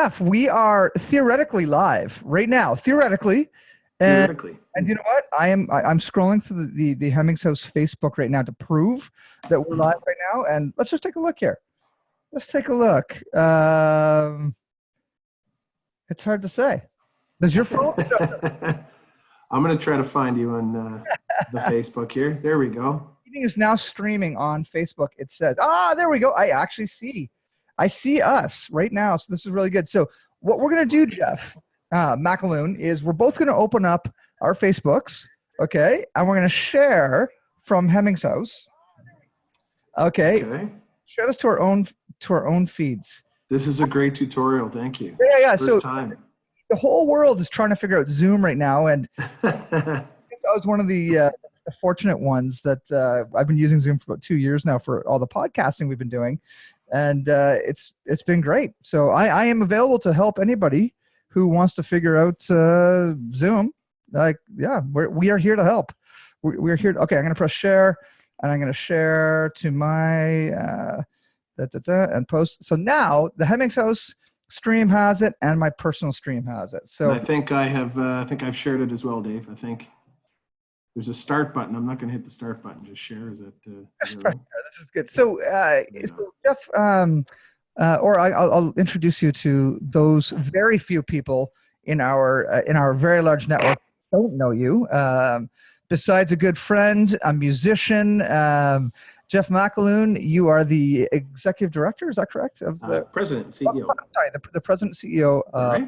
Jeff, we are theoretically live right now, theoretically. And Theoretically. and you know what? I'm scrolling through the Hemmings House Facebook right now to prove that we're live right now. And let's just take a look here. Let's take a look. It's hard to say. Does your phone? I'm going to try to find you on the Facebook here. There we go. Meeting is now streaming on Facebook. It says, there we go. I actually see. I see us right now. So this is really good. So what we're going to do, Jeff McAloon, is we're both going to open up our Facebooks, okay? And we're going to share from Hemmings House. Okay. Share this to our own feeds. This is a great tutorial. Thank you. Yeah. First time. The whole world is trying to figure out Zoom right now, and I was one of the fortunate ones that I've been using Zoom for about 2 years now for all the podcasting we've been doing, and it's been great. So I am available to help anybody who wants to figure out Zoom. We are here to help. We're here. Okay, I'm going to press share, and I'm going to share to my and post. So now the Hemmings House stream has it, and my personal stream has it. So and I think I've shared it as well, Dave. I think there's a start button. I'm not going to hit the start button. Just share. Is it? This is good. So, so Jeff, or I'll introduce you to those very few people in our very large network who don't know you. Besides a good friend, a musician, Jeff McAloon, you are the executive director. Is that correct? Of the president and CEO. Sorry, the president and CEO of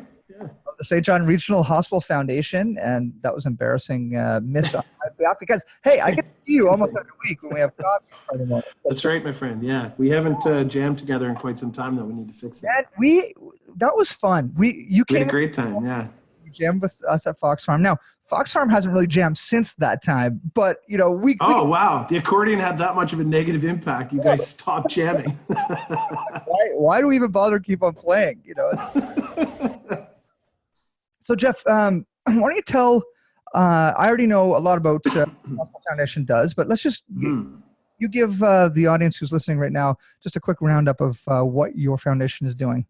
the St. John Regional Hospital Foundation, and that was embarrassing miss on my behalf because hey, I get to see you almost every week when we have coffee. That's right, my friend. Yeah, we haven't jammed together in quite some time though. We need to fix that. And that was fun. You had a great time. Yeah, you jammed with us at Fox Farm. Now, Fox Farm hasn't really jammed since that time, but wow, the accordion had that much of a negative impact. You guys stopped jamming. why do we even bother to keep on playing? So Jeff, why don't you tell? I already know a lot about what the Foundation does, but let's just you give the audience who's listening right now just a quick roundup of what your foundation is doing.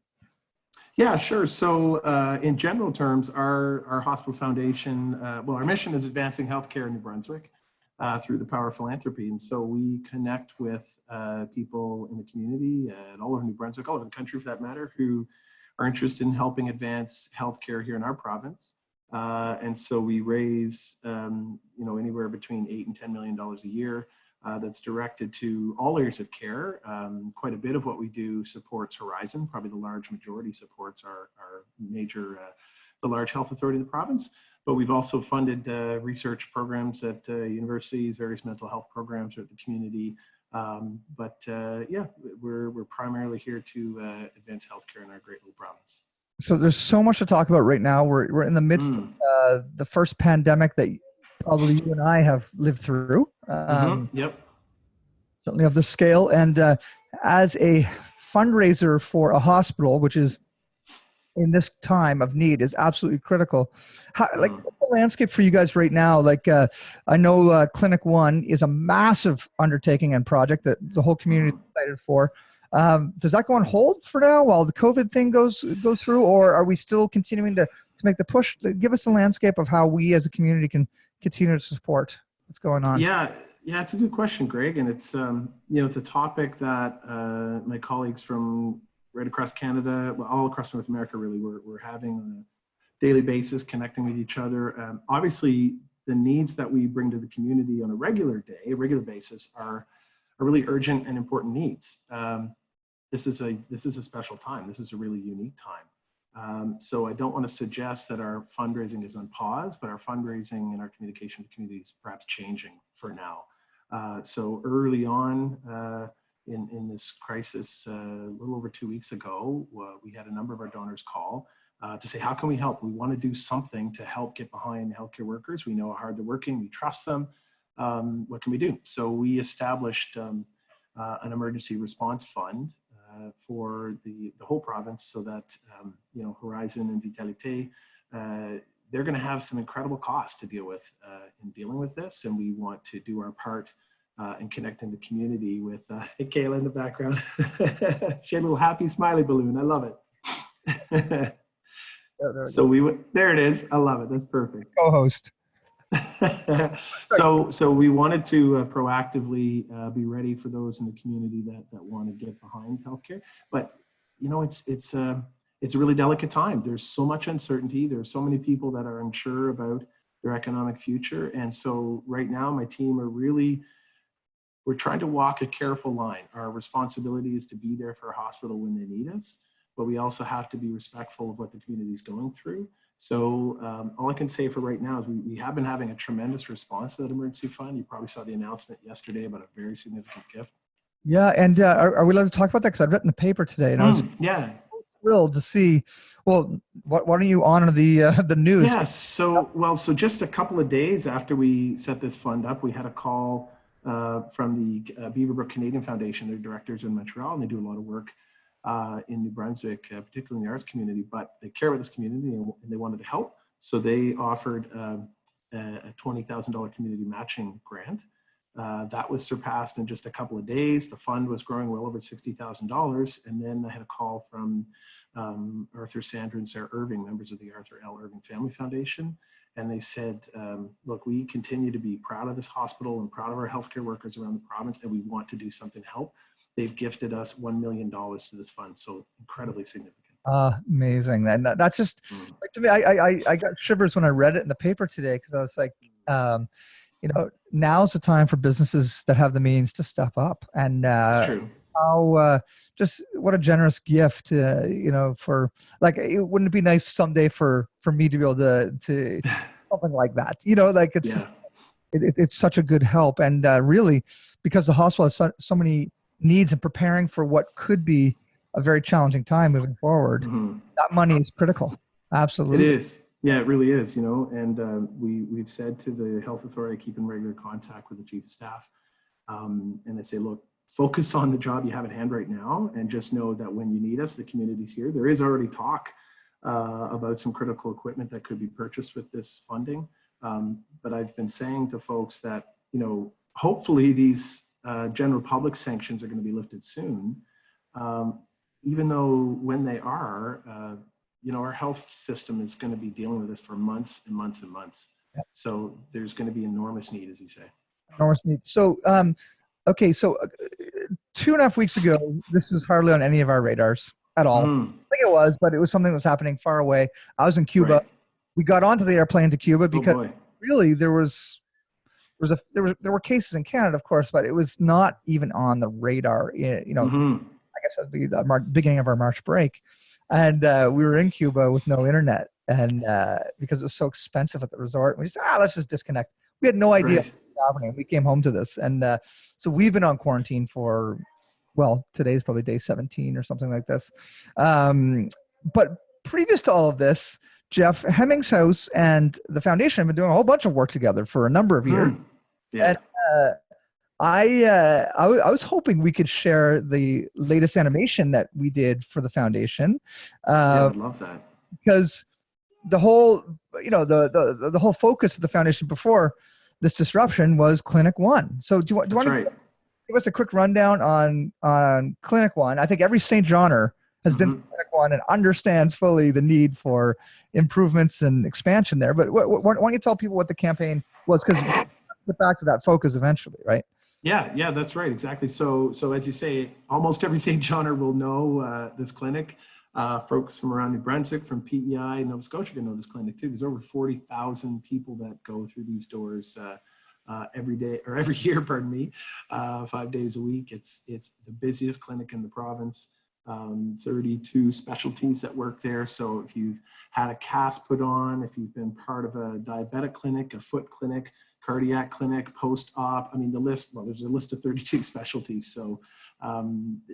Yeah, sure. So in general terms, our hospital foundation, our mission is advancing healthcare in New Brunswick through the power of philanthropy. And so we connect with people in the community and all over New Brunswick, all over the country for that matter, who are interested in helping advance healthcare here in our province. And so we raise, anywhere between $8 and $10 million a year. That's directed to all areas of care. Quite a bit of what we do supports Horizon. Probably the large majority supports our major, the large health authority in the province. But we've also funded research programs at universities, various mental health programs at the community. We're primarily here to advance healthcare in our great little province. So there's so much to talk about right now. We're in the midst of the first pandemic that probably you and I have lived through. Yep. Certainly of the scale. And as a fundraiser for a hospital, which is in this time of need is absolutely critical. What's the landscape for you guys right now? I know Clinic One is a massive undertaking and project that the whole community is excited for. Does that go on hold for now while the COVID thing goes through, or are we still continuing to make the push? Give us the landscape of how we as a community can continue to support what's going on. Yeah, it's a good question, Greg, and it's it's a topic that my colleagues from right across Canada, all across North America, really, we're having on a daily basis, connecting with each other. Obviously, the needs that we bring to the community on a regular basis are really urgent and important needs. This is a special time. This is a really unique time. So I don't want to suggest that our fundraising is on pause, but our fundraising and our communication with the community is perhaps changing for now. So early on in this crisis, a little over 2 weeks ago, we had a number of our donors call to say, how can we help? We want to do something to help get behind healthcare workers. We know how hard they're working. We trust them. What can we do? So we established an emergency response fund for the whole province, so that Horizon and Vitalité, they're going to have some incredible costs to deal with in dealing with this, and we want to do our part in connecting the community with Kayla in the background. She had a little happy smiley balloon. I love it. There we So go. there it is. I love it. That's perfect. Co-host. So we wanted to proactively be ready for those in the community that want to get behind healthcare. But it's a really delicate time. There's so much uncertainty. There's so many people that are unsure about their economic future, and so right now my team we're trying to walk a careful line. Our responsibility is to be there for a hospital when they need us, but we also have to be respectful of what the community is going through. So all I can say for right now is we have been having a tremendous response to that emergency fund. You probably saw the announcement yesterday about a very significant gift. Yeah, and are we allowed to talk about that? Because I'd written the paper today, and I was Yeah. thrilled to see. Well, why don't you honor the news? Yeah. So just a couple of days after we set this fund up, we had a call from the Beaverbrook Canadian Foundation. Their directors in Montreal, and they do a lot of work in New Brunswick, particularly in the arts community, but they care about this community and they wanted to help. So they offered a $20,000 community matching grant. That was surpassed in just a couple of days. The fund was growing well over $60,000. And then I had a call from Arthur, Sandra, and Sarah Irving, members of the Arthur L. Irving Family Foundation. And they said, look, we continue to be proud of this hospital and proud of our healthcare workers around the province, and we want to do something to help. They've gifted us $1 million to this fund, so incredibly significant. Amazing. And that's just like, to me, I got shivers when I read it in the paper today, because I was like, now's the time for businesses that have the means to step up. And It's true. how just what a generous gift, for, like, wouldn't it be nice someday for me to be able to something like that, like it's just, it's such a good help. And really, because the hospital has so many needs and preparing for what could be a very challenging time moving forward, that money is critical. Absolutely. It is. Yeah, it really is, and we've said to the health authority, keep in regular contact with the chief of staff. And they say, look, focus on the job you have at hand right now, and just know that when you need us, the community's here. There is already talk about some critical equipment that could be purchased with this funding. But I've been saying to folks that, hopefully these general public sanctions are going to be lifted soon. Even though when they are, our health system is going to be dealing with this for months and months and months. Yep. So there's going to be enormous need, as you say. Enormous need. So, okay, so 2.5 weeks ago, this was hardly on any of our radars at all. I think it was, but it was something that was happening far away. I was in Cuba. Right. We got onto the airplane to Cuba because really there were cases in Canada, of course, but it was not even on the radar. I guess that would be the beginning of our March break. And we were in Cuba with no internet, and because it was so expensive at the resort, we said, let's just disconnect. We had no idea what was happening. We came home to this. And so we've been on quarantine for, well, today's probably day 17 or something like this. But previous to all of this, Jeff, Hemmings House and the foundation have been doing a whole bunch of work together for a number of years. Yeah. And I was hoping we could share the latest animation that we did for the foundation. I'd love that. Because the whole, the whole focus of the foundation before this disruption was Clinic One. So do you want to give us a quick rundown on Clinic One? I think every St. Johnner has been to Clinic One and understands fully the need for improvements and expansion there. But why don't you tell people what the campaign was? Because we'll get back to that focus eventually, right? Yeah, that's right, exactly. So as you say, almost every St. Johnner will know this clinic. Folks from around New Brunswick, from PEI, Nova Scotia can know this clinic too. There's over 40,000 people that go through these doors every day, or every year, 5 days a week. It's the busiest clinic in the province. 32 specialties that work there. So if you've had a cast put on, if you've been part of a diabetic clinic, a foot clinic, cardiac clinic, post-op, there's a list of 32 specialties. So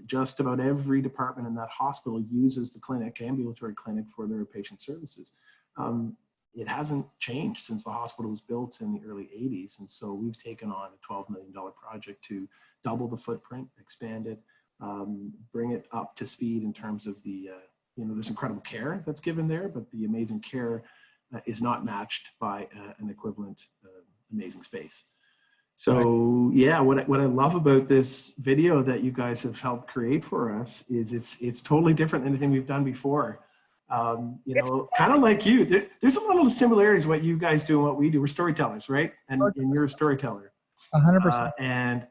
just about every department in that hospital uses the clinic, ambulatory clinic, for their patient services. It hasn't changed since the hospital was built in the early 80s. And so we've taken on a $12 million project to double the footprint, expand it, bring it up to speed in terms of the, there's incredible care that's given there, but the amazing care is not matched by an equivalent amazing space. So yeah, what I love about this video that you guys have helped create for us is it's totally different than anything we've done before. You know, kind of like you, there's a lot of similarities what you guys do and what we do. We're storytellers, right? And you're a storyteller. 100%.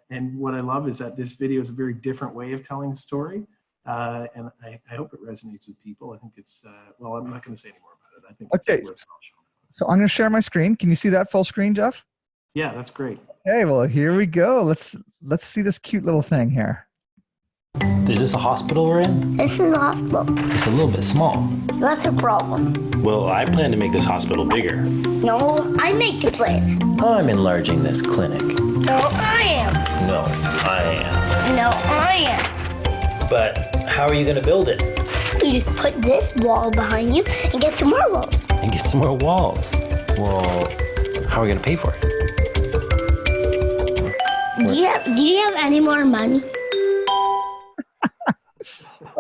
And what I love is that this video is a very different way of telling a story. And I hope it resonates with people. I think it's, well, I'm not going to say any more about it. I think it's Okay. worth So I'm going to share my screen. Can you see that full screen, Jeff? Yeah, that's great. Okay, well, here we go. Let's see this cute little thing here. Is this a hospital we're in? This is a hospital. It's a little bit small. That's a problem. Well, I plan to make this hospital bigger. No, I make the plan. I'm enlarging this clinic. No, I am. No, I am. No, I am. But how are you going to build it? You just put this wall behind you and get some more walls. And get some more walls. Well, how are we going to pay for it? Do you have any more money?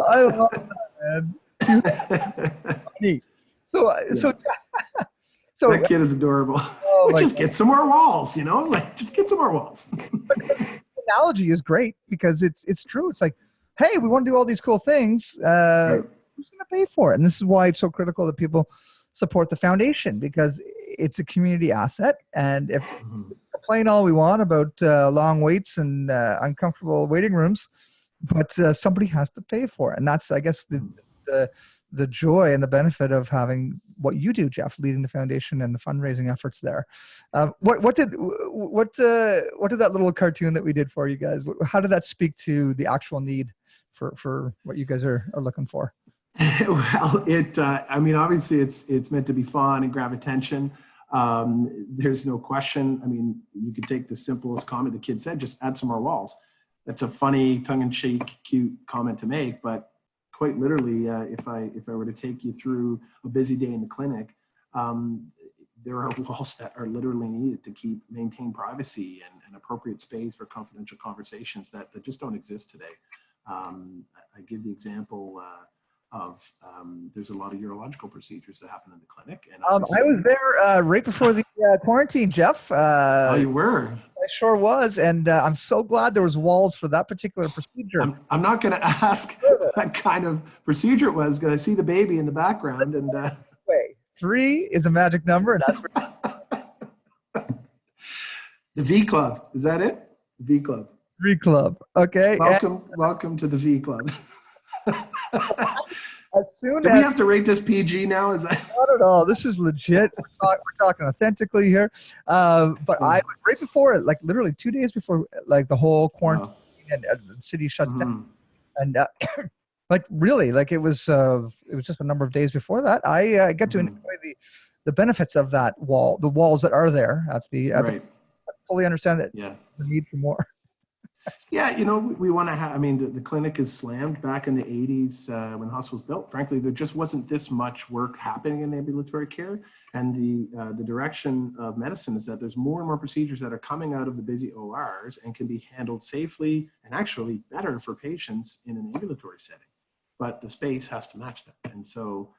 I love that, man. Neat. So That kid is adorable. Oh, Just get some more walls, you know, like just get some more walls. The analogy is great because it's true. It's like, hey, we want to do all these cool things. Right. Who's going to pay for it? And this is why it's so critical that people support the foundation, because it's a community asset. And if we complain all we want about long waits and uncomfortable waiting rooms, but somebody has to pay for it. And that's, I guess, the joy and the benefit of having what you do, Jeff, leading the foundation and the fundraising efforts there. What did that little cartoon that we did for you guys, how did that speak to the actual need for what you guys are looking for? Well, I mean, obviously it's meant to be fun and grab attention. There's no question. I mean, you could take the simplest comment the kid said, just add some more walls. That's a funny, tongue-in-cheek, cute comment to make, but quite literally, if I were to take you through a busy day in the clinic, there are walls that are literally needed to maintain privacy and appropriate space for confidential conversations that just don't exist today. I give the example of there's a lot of urological procedures that happen in the clinic. And I was there right before the quarantine, Jeff. Oh, you were? I sure was, and I'm so glad there was walls for that particular procedure. I'm not going to ask what kind of procedure it was, because I see the baby in the background. And wait, 3 is a magic number, and that's the V Club. Is that it? V Club. V Club. Okay. Welcome to the V Club. As soon Do as we have to rate this PG now? Is that not at all? This is legit. We're talking authentically here. But I right before it, like literally 2 days before, like the whole quarantine and the city shuts down, and like really, like it was just a number of days before that. I get to enjoy the benefits of that wall, the walls that are there at the. right? I fully understand that. Yeah. The need for more. Yeah, you know, we want to have, I mean, the clinic is slammed back in the 80s when the hospital was built. Frankly, there just wasn't this much work happening in ambulatory care. And the direction of medicine is that there's more and more procedures that are coming out of the busy ORs and can be handled safely and actually better for patients in an ambulatory setting. But the space has to match that. And so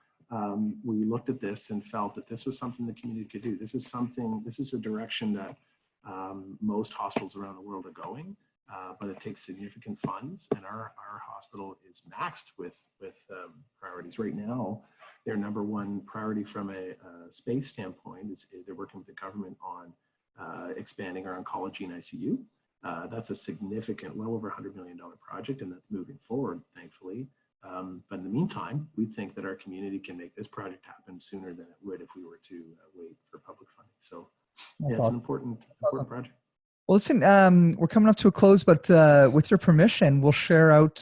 we looked at this and felt that this was something the community could do. This is a direction that most hospitals around the world are going. But it takes significant funds, and our hospital is maxed with priorities. Right now, their number one priority from a space standpoint is they're working with the government on expanding our oncology and ICU. That's a significant, well over $100 million project, and that's moving forward, thankfully. But in the meantime, we think that our community can make this project happen sooner than it would if we were to wait for public funding. So yeah, it's an important project. Well, listen, we're coming up to a close, but with your permission, we'll share out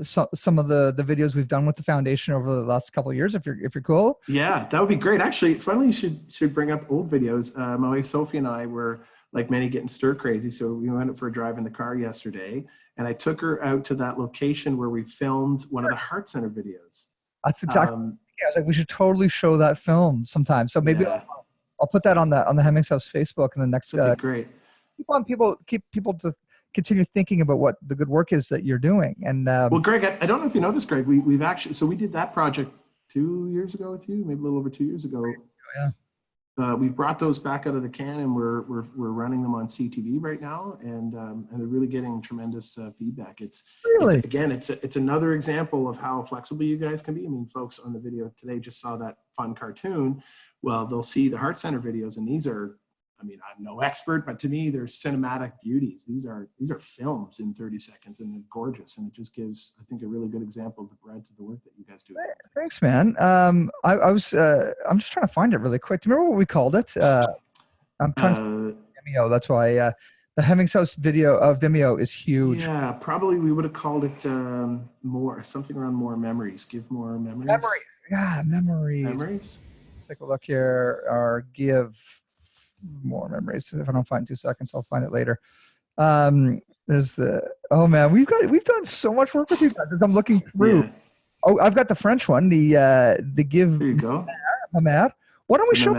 some of the videos we've done with the foundation over the last couple of years, if you're cool. Yeah, that would be great. Actually, finally, you should bring up old videos. My wife Sophie and I were, like many, getting stir crazy, so we went out for a drive in the car yesterday, and I took her out to that location where we filmed one of the Heart Center videos. That's exactly. I was like, we should totally show that film sometime. So maybe I'll put that on the Hemmings House Facebook in the next. That'd be great. Keep people to continue thinking about what the good work is that you're doing. And well, Greg, I don't know if you noticed, Greg, we've actually, so we did that project 2 years ago with you, maybe a little over 2 years ago. Yeah. we brought those back out of the can, and we're running them on CTV right now, and they're really getting tremendous feedback. It's Really? again, it's another example of how flexible you guys can be. I mean, folks on the video today just saw that fun cartoon. Well, they'll see the Heart Center videos, and these are, I mean, I'm no expert, but to me, they're cinematic beauties. These are films in 30 seconds, and they're gorgeous. And it just gives, I think, a really good example of the breadth of the work that you guys do. Thanks, man. I'm just trying to find it really quick. Do you remember what we called it? I'm trying to Vimeo. That's why the Hemmings House video of Vimeo is huge. Yeah, probably we would have called it something around more memories. Give more memories. Memory. Yeah, memories. Memories. Take a look here. Or give more memories. If I don't find it in 2 seconds, I'll find it later. There's the, oh man, we've done so much work with you guys as I'm looking through. Yeah. Oh, I've got the French one, the give. There you go. Mamad. Why don't we show?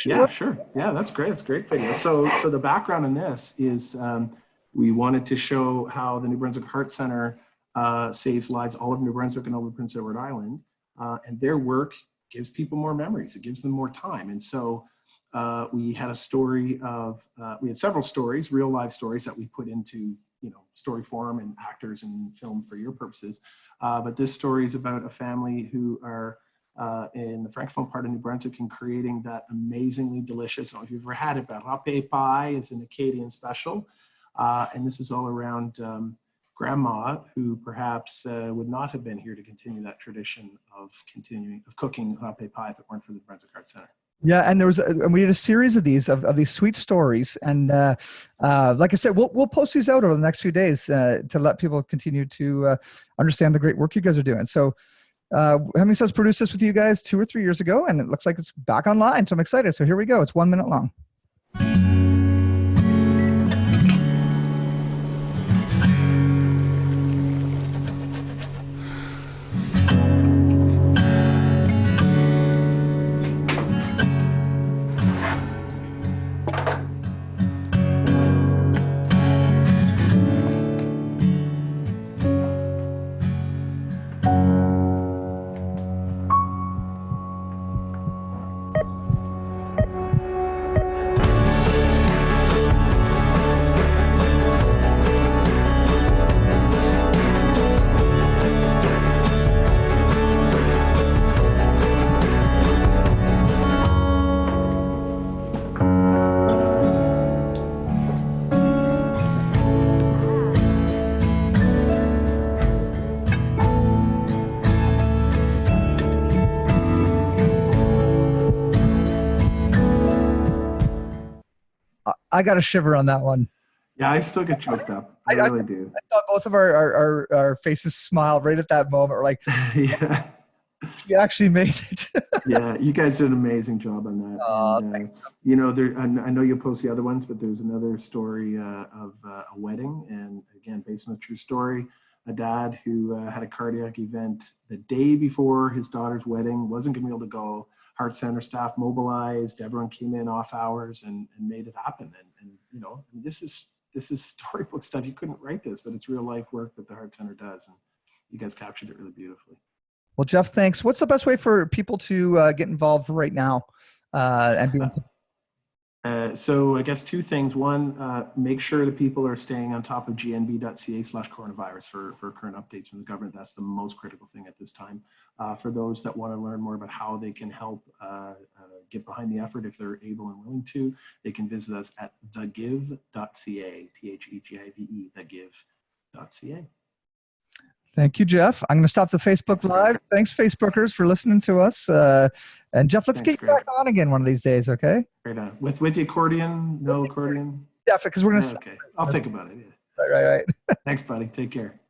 Yeah, sure. Yeah, that's great. It's a great video. So the background in this is we wanted to show how the New Brunswick Heart Center saves lives all over New Brunswick and over Prince Edward Island, and their work gives people more memories. It gives them more time, and so. We had a story of, we had several stories, real life stories that we put into, story form and actors and film for your purposes. But this story is about a family who are in the Francophone part of New Brunswick and creating that amazingly delicious, I don't know if you've ever had it, but râpé pie is an Acadian special. And this is all around Grandma, who perhaps would not have been here to continue that tradition of cooking râpé pie if it weren't for the Brunswick Heart Center. Yeah, and and we did a series of these these sweet stories, and like I said, we'll post these out over the next few days to let people continue to understand the great work you guys are doing. So, Hemmings House produced this with you guys 2 or 3 years ago, and it looks like it's back online. So I'm excited. So here we go. It's 1 minute long. I got a shiver on that one. Yeah, I still get choked up. I really do. I thought both of our faces smiled right at that moment. We're like, yeah, you actually made it. Yeah, you guys did an amazing job on that. And, I know you'll post the other ones, but there's another story of a wedding, and again, based on a true story. A dad who had a cardiac event the day before his daughter's wedding, wasn't going to be able to go. Heart Center staff mobilized, everyone came in off hours and made it happen. And this is storybook stuff. You couldn't write this, but it's real life work that the Heart Center does, and you guys captured it really beautifully. Well, Jeff, thanks. What's the best way for people to get involved right now and be? So I guess 2 things. One, make sure that people are staying on top of gnb.ca/coronavirus for current updates from the government. That's the most critical thing at this time. For those that want to learn more about how they can help get behind the effort, if they're able and willing to, they can visit us at thegive.ca, THEGIVE, thegive.ca. Thank you, Jeff. I'm going to stop the Facebook Live. Thanks, Facebookers, for listening to us. And Jeff, let's get you back on again one of these days, okay? Right on. With the accordion? No accordion? Yeah, because we're going to. Okay, I'll think about it. Yeah. Right. Thanks, buddy. Take care.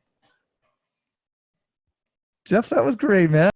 Jeff, that was great, man.